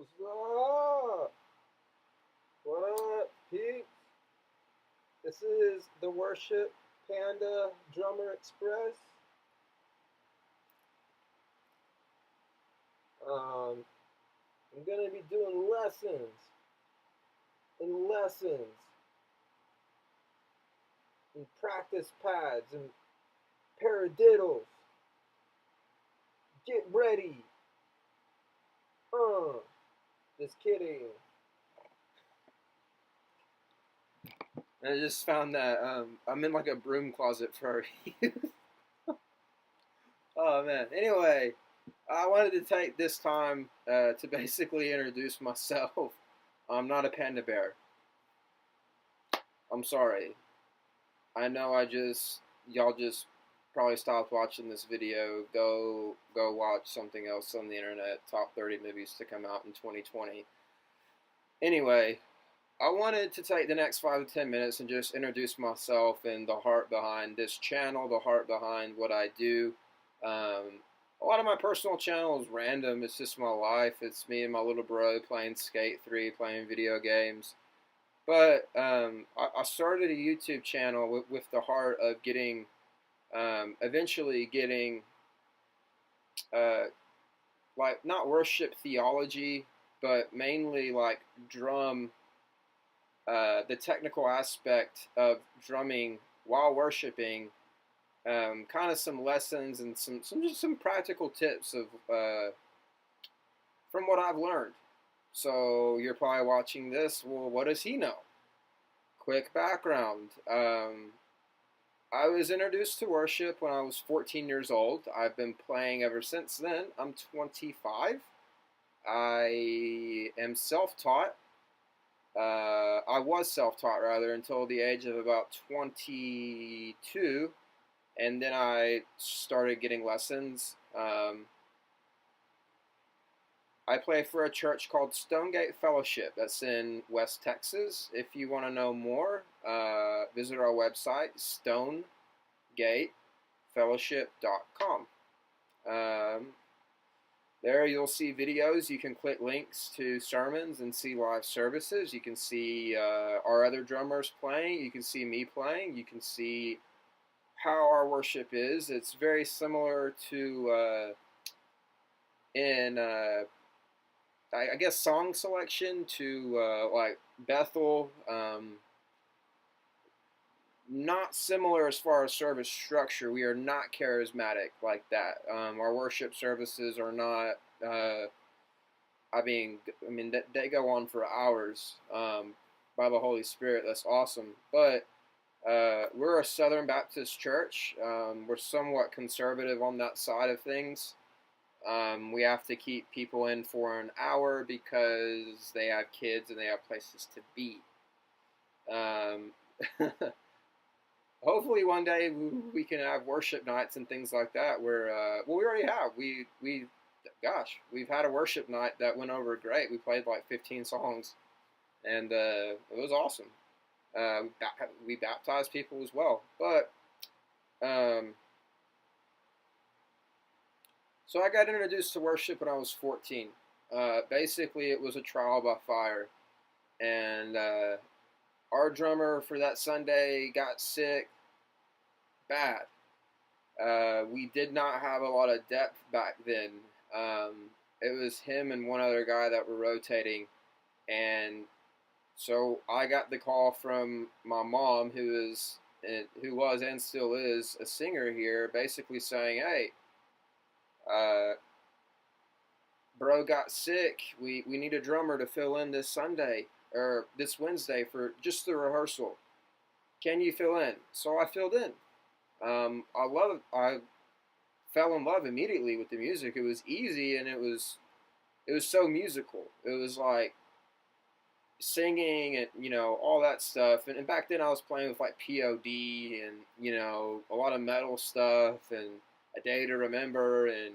What's up? What up, peeps? This is the Worship Panda Drummer Express. I'm gonna be doing lessons and practice pads and paradiddles. Get ready. Uh, just kidding. I just found that I'm in like a broom closet for. Oh man. Anyway, I wanted to take this time to basically introduce myself. I'm not a panda bear. I'm sorry. I know y'all just probably stopped watching this video. Go watch something else on the internet. Top 30 movies to come out in 2020. Anyway, I wanted to take the next 5 to 10 minutes and just introduce myself and the heart behind this channel, the heart behind what I do. A lot of my personal channel is random. It's just my life. It's me and my little bro playing Skate 3, playing video games. But I started a YouTube channel with the heart of getting, eventually getting, uh, like, not worship theology, but mainly like the technical aspect of drumming while worshiping, kind of some lessons and some practical tips of from what I've learned. So you're probably watching this. Well, what does he know? Quick background. I was introduced to worship when I was 14 years old. I've been playing ever since then. I'm 25. I am self-taught. I was self-taught rather until the age of about 22, and then I started getting lessons. I play for a church called Stonegate Fellowship that's in West Texas. If you want to know more, visit our website, stonegatefellowship.com. There you'll see videos. You can click links to sermons and see live services. You can see our other drummers playing. You can see me playing. You can see how our worship is. It's very similar to I guess song selection to like Bethel. Not similar as far as service structure. We are not charismatic like that. Our worship services are not. They go on for hours by the Holy Spirit. That's awesome. But we're a Southern Baptist church. We're somewhat conservative on that side of things. We have to keep people in for an hour because they have kids and they have places to be. Hopefully one day we can have worship nights and things like that where, well, we already have. We've had a worship night that went over great. We played like 15 songs and it was awesome. We baptized people as well. But, so I got introduced to worship when I was 14. Basically, it was a trial by fire. And our drummer for that Sunday got sick bad. We did not have a lot of depth back then. It was him and one other guy that were rotating. And so I got the call from my mom, who was and still is a singer here, basically saying, "Hey, bro got sick. We need a drummer to fill in this Sunday or this Wednesday for just the rehearsal. Can you fill in?" So I filled in. I fell in love immediately with the music. It was easy and it was so musical. It was like singing and all that stuff. And back then I was playing with like POD and a lot of metal stuff and A Day to Remember, and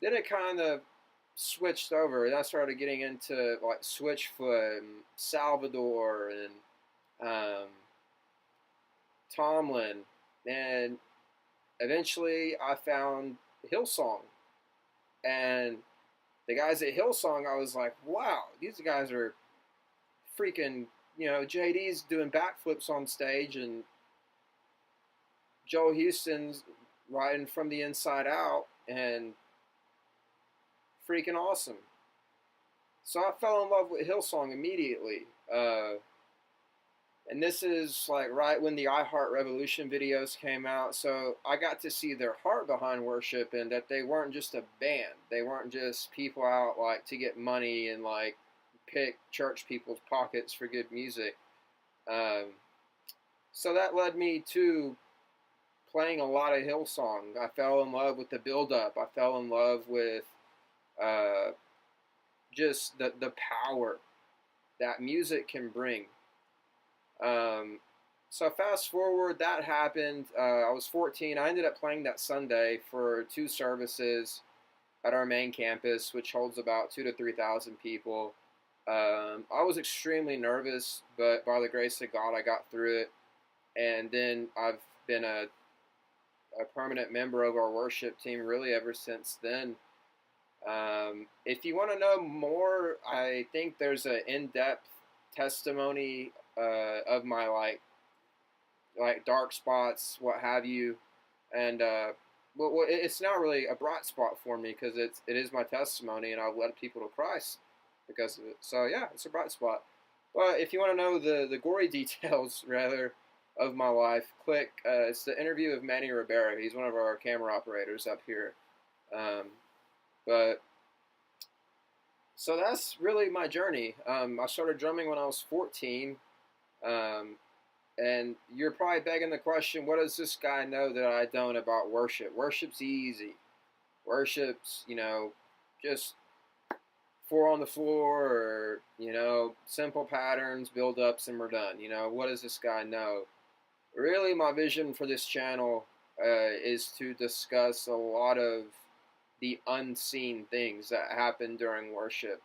then it kind of switched over, and I started getting into like Switchfoot and Salvador and Tomlin, and eventually I found Hillsong, and The guys at Hillsong, I was like, wow, these guys are freaking, JD's doing backflips on stage, and Joe Houston's riding from the inside out, and freaking awesome. So I fell in love with Hillsong immediately. And this is like right when the iHeart Revolution videos came out. So I got to see their heart behind worship, and that they weren't just a band. They weren't just people out like to get money and like pick church people's pockets for good music. Um, so that led me to playing a lot of Hillsong. I fell in love with the build up. I fell in love with uh, just the power that music can bring. Um, so fast forward, that happened. I was 14. I ended up playing that Sunday for 2 services at our main campus, which holds about 2 to 3,000 people. I was extremely nervous, but by the grace of God, I got through it. And then I've been a permanent member of our worship team really ever since then. If you want to know more, I think there's an in-depth testimony of my like dark spots, what have you, and well, it's not really a bright spot for me because it is my testimony, and I've led people to Christ because of it. So yeah, it's a bright spot. But if you want to know the gory details rather of my life, click. It's the interview of Manny Rivera. He's one of our camera operators up here. Um, but so that's really my journey. I started drumming when I was 14. Um, and you're probably begging the question, what does this guy know that I don't about worship? Worship's easy. Worship's, just 4 on the floor, or, simple patterns, build ups, and we're done. What does this guy know? Really, my vision for this channel is to discuss a lot of the unseen things that happen during worship,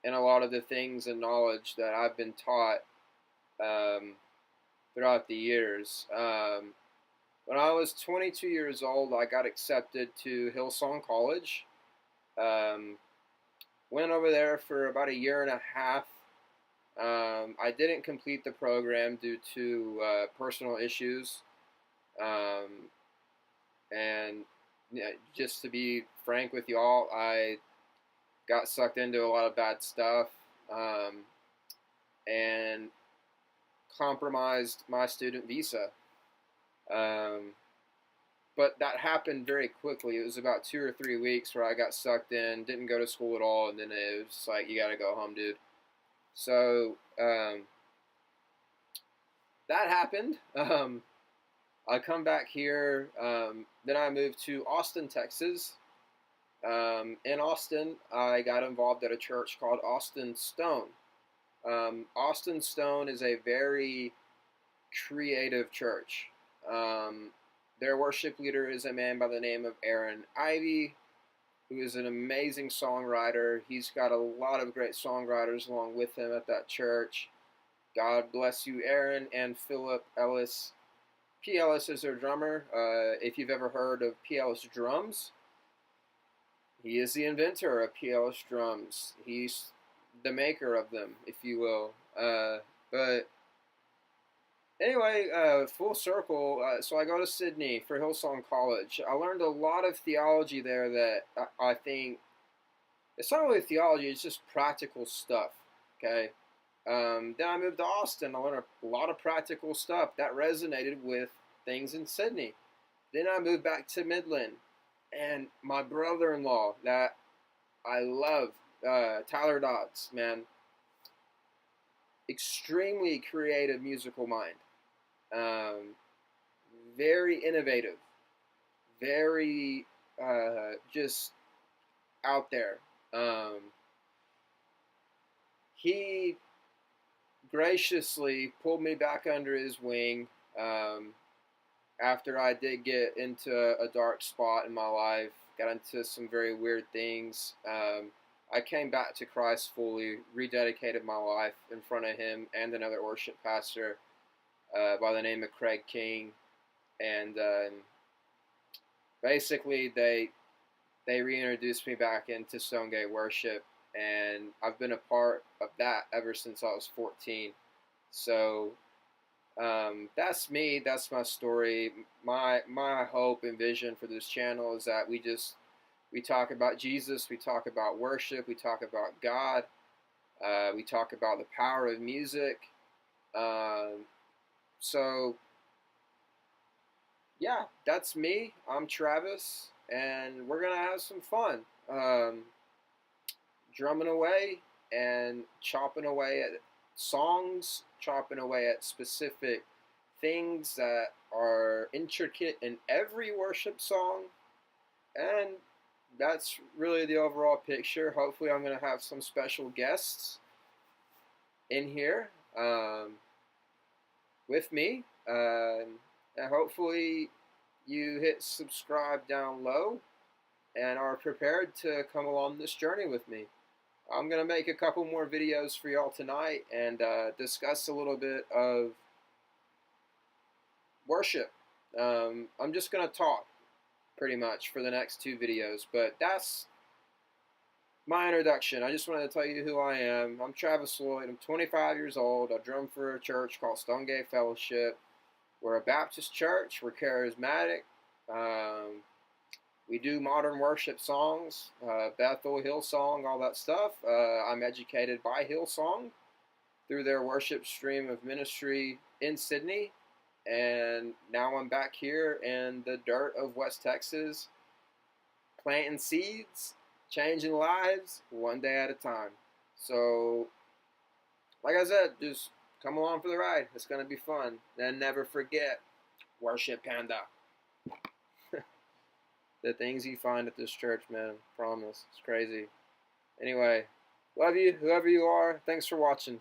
and a lot of the things and knowledge that I've been taught throughout the years. When I was 22 years old, I got accepted to Hillsong College. Went over there for about a year and a half. I didn't complete the program due to personal issues. And yeah, just to be frank with y'all, I got sucked into a lot of bad stuff, and compromised my student visa. But that happened very quickly. It was about 2 or 3 weeks where I got sucked in, didn't go to school at all, and then it was like, you gotta go home, dude. So that happened. I come back here. Then I moved to Austin, Texas. In Austin, I got involved at a church called Austin Stone. Austin Stone is a very creative church. Their worship leader is a man by the name of Aaron Ivey, who is an amazing songwriter. He's got a lot of great songwriters along with him at that church. God bless you, Aaron and Philip Ellis. P. Ellis is their drummer. If you've ever heard of P. Ellis drums, he is the inventor of P. Ellis drums. He's the maker of them, if you will. But anyway, full circle. So I go to Sydney for Hillsong College. I learned a lot of theology there that I think, it's not really theology, it's just practical stuff, okay? Then I moved to Austin. I learned a lot of practical stuff that resonated with things in Sydney. Then I moved back to Midland, and my brother-in-law that I love, Tyler Dodds, man, extremely creative musical mind, very innovative, very just out there. He graciously pulled me back under his wing after I did get into a dark spot in my life, got into some very weird things. I came back to Christ fully, rededicated my life in front of him and another worship pastor by the name of Craig King. And basically, they they reintroduced me back into Stonegate worship, and I've been a part of that ever since I was 14. So that's me. That's my story. My hope and vision for this channel is that we talk about Jesus, we talk about worship, we talk about God, we talk about the power of music. Um, so yeah, that's me. I'm Travis, and we're gonna have some fun, drumming away and chopping away at songs, chopping away at specific things that are intricate in every worship song, and that's really the overall picture. Hopefully, I'm gonna have some special guests in here with me, and hopefully you hit subscribe down low and are prepared to come along this journey with me. I'm going to make a couple more videos for y'all tonight and discuss a little bit of worship. I'm just going to talk pretty much for the next two videos, but that's my introduction. I just wanted to tell you who I am. I'm Travis Lloyd. I'm 25 years old. I drum for a church called Stonegate Fellowship. We're a Baptist church. We're charismatic. We do modern worship songs, Bethel, Hillsong, all that stuff. I'm educated by Hillsong through their worship stream of ministry in Sydney. And now I'm back here in the dirt of West Texas, planting seeds, changing lives one day at a time. So, like I said, just come along for the ride. It's going to be fun. And never forget, worship Panda. The things you find at this church, man, promise. It's crazy. Anyway, love you, whoever you are. Thanks for watching.